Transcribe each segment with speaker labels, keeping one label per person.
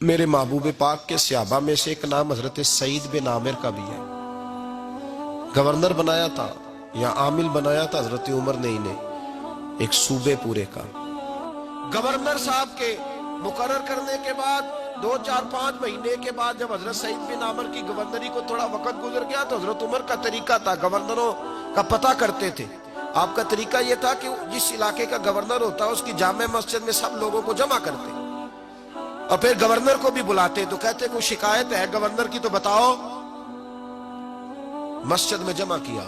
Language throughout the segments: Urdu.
Speaker 1: میرے محبوب پاک کے صحابہ میں سے ایک نام حضرت سعید بن عامر کا بھی ہے. گورنر بنایا تھا یا عامل بنایا تھا حضرت عمر نے انہیں ایک صوبے پورے کا. گورنر صاحب کے مقرر کرنے کے بعد 2-4-5 مہینے کے بعد جب حضرت سعید بن عامر کی گورنری کو تھوڑا وقت گزر گیا تو حضرت عمر کا طریقہ تھا، گورنروں کا پتہ کرتے تھے. آپ کا طریقہ یہ تھا کہ جس علاقے کا گورنر ہوتا اس کی جامع مسجد میں سب لوگوں کو جمع کرتے اور پھر گورنر کو بھی بلاتے تو کہتے کوئی شکایت ہے گورنر کی تو بتاؤ. مسجد میں جمع کیا،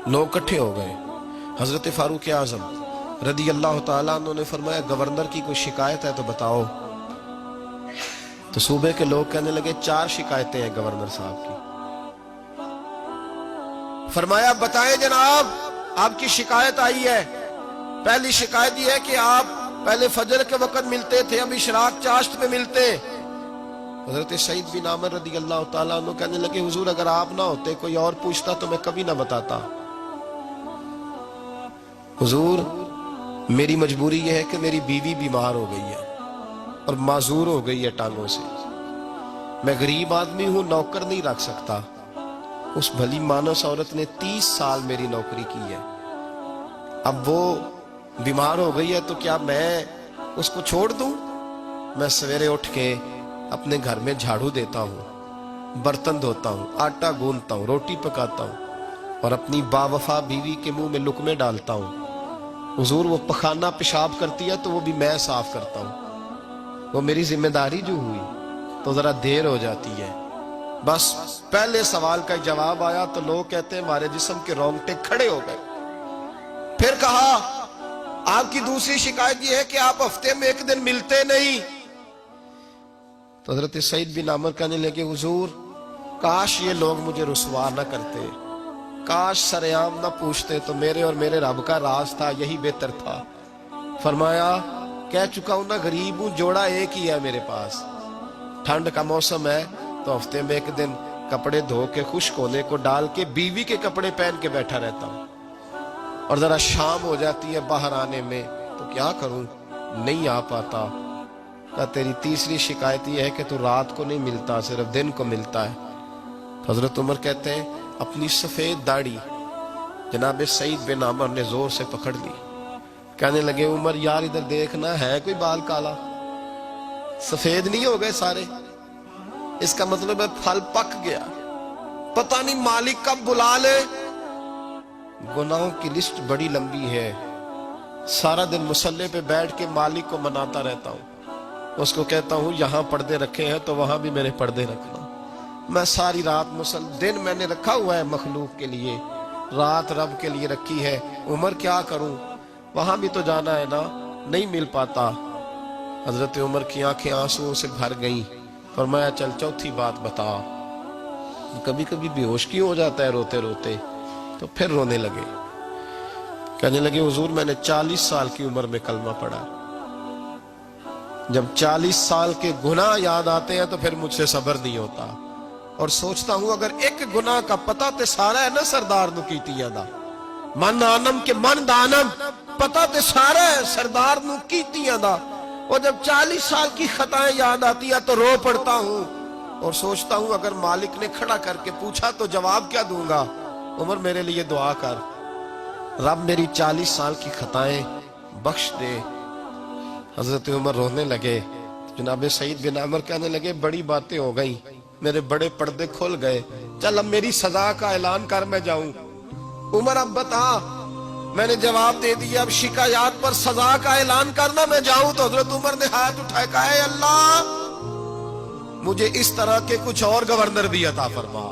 Speaker 1: لوگ اکٹھے ہو گئے. حضرت فاروق اعظم رضی اللہ تعالیٰ عنہ نے فرمایا گورنر کی کوئی شکایت ہے تو بتاؤ. تو صوبے کے لوگ کہنے لگے 4 شکایتیں ہیں گورنر صاحب کی. فرمایا بتائیں جناب، آپ کی شکایت آئی ہے. پہلی شکایت یہ ہے کہ آپ پہلے فجر کے وقت ملتے تھے، اب اشراق چاشت میں ملتے. حضرت سعید بن عامر رضی اللہ تعالیٰ عنہ کہنے لگے حضور اگر آپ نہ ہوتے کوئی اور پوچھتا تو میں کبھی نہ بتاتا. حضور میری مجبوری یہ ہے کہ میری بیوی بیمار ہو گئی ہے اور معذور ہو گئی ہے ٹانگوں سے. میں غریب آدمی ہوں، نوکر نہیں رکھ سکتا. اس بھلی مانس عورت نے 30 سال میری نوکری کی ہے، اب وہ بیمار ہو گئی ہے تو کیا میں اس کو چھوڑ دوں؟ میں سویرے اٹھ کے اپنے گھر میں جھاڑو دیتا ہوں، برتن دھوتا ہوں، آٹا گوندتا ہوں، روٹی پکاتا ہوں اور اپنی باوفا بیوی کے منہ میں لقمے ڈالتا ہوں. حضور وہ پخانہ پیشاب کرتی ہے تو وہ بھی میں صاف کرتا ہوں. وہ میری ذمہ داری جو ہوئی تو ذرا دیر ہو جاتی ہے. بس پہلے سوال کا جواب آیا تو لوگ کہتے ہیں ہمارے جسم کے رونگٹے کھڑے ہو گئے. پھر کہا آپ کی دوسری شکایت یہ ہے کہ آپ ہفتے میں ایک دن ملتے نہیں. تو حضرت سعید بن عامر کہنے لگے حضور کاش یہ لوگ مجھے رسوا نہ کرتے، کاش سرعام نہ پوچھتے تو میرے اور میرے رب کا راز تھا یہی بہتر تھا. فرمایا کہہ چکا ہوں نا غریب ہوں، جوڑا ایک ہی ہے میرے پاس. ٹھنڈ کا موسم ہے تو ہفتے میں ایک دن کپڑے دھو کے خشک ہونے کو ڈال کے بیوی کے کپڑے پہن کے بیٹھا رہتا ہوں اور ذرا شام ہو جاتی ہے باہر آنے میں تو کیا کروں، نہیں آ پاتا. کہا تیری تیسری شکایت یہ ہے کہ تو رات کو نہیں ملتا، صرف دن کو ملتا ہے. حضرت عمر کہتے ہیں اپنی سفید داڑھی جناب سعید بن عامر نے زور سے پکڑ لی. کہنے لگے عمر یار ادھر دیکھنا ہے کوئی بال کالا، سفید نہیں ہو گئے سارے؟ اس کا مطلب ہے پھل پک گیا، پتہ نہیں مالک کب بلا لے. گناہوں کی لسٹ بڑی لمبی ہے، سارا دن مصلے پہ بیٹھ کے مالک کو مناتا رہتا ہوں. اس کو کہتا ہوں یہاں پردے رکھے ہیں تو وہاں بھی میرے پردے رکھنا. میں ساری رات دن میں نے رکھا ہوا ہے مخلوق کے لیے، رات رب کے لیے رکھی ہے. عمر کیا کروں، وہاں بھی تو جانا ہے نا، نہیں مل پاتا. حضرت عمر کی آنکھیں آنسوؤں سے بھر گئیں. فرمایا چل چوتھی بات بتا. کبھی کبھی بے ہوش کیوں ہو جاتا ہے روتے روتے؟ تو پھر رونے لگے. کہنے لگے حضور میں نے 40 سال کی عمر میں کلمہ پڑھا. جب 40 سال کے گناہ یاد آتے ہیں تو پھر مجھ سے صبر نہیں ہوتا اور سوچتا ہوں اگر ایک گناہ کا پتہ تے سارا ہے نا سردار نو کیتیاں دا، من آنم کے من دانم، پتہ تے سارا ہے سردار نو کیتیاں دا. اور جب 40 سال کی خطائیں یاد آتی ہیں تو رو پڑتا ہوں اور سوچتا ہوں اگر مالک نے کھڑا کر کے پوچھا تو جواب کیا دوں گا. عمر میرے لیے دعا کر، رب میری 40 سال کی خطائیں بخش دے. حضرت عمر رونے لگے. جناب سعید بن عامر کہنے لگے بڑی باتیں ہو گئیں، میرے بڑے پردے کھل گئے، چل اب میری سزا کا اعلان کر میں جاؤں. عمر اب بتا. میں نے جواب دے دیا اب شکایات پر سزا کا اعلان کرنا میں جاؤں. تو حضرت عمر نے ہاتھ اٹھائے کہا اے اللہ مجھے اس طرح کے کچھ اور گورنر بھی عطا فرما.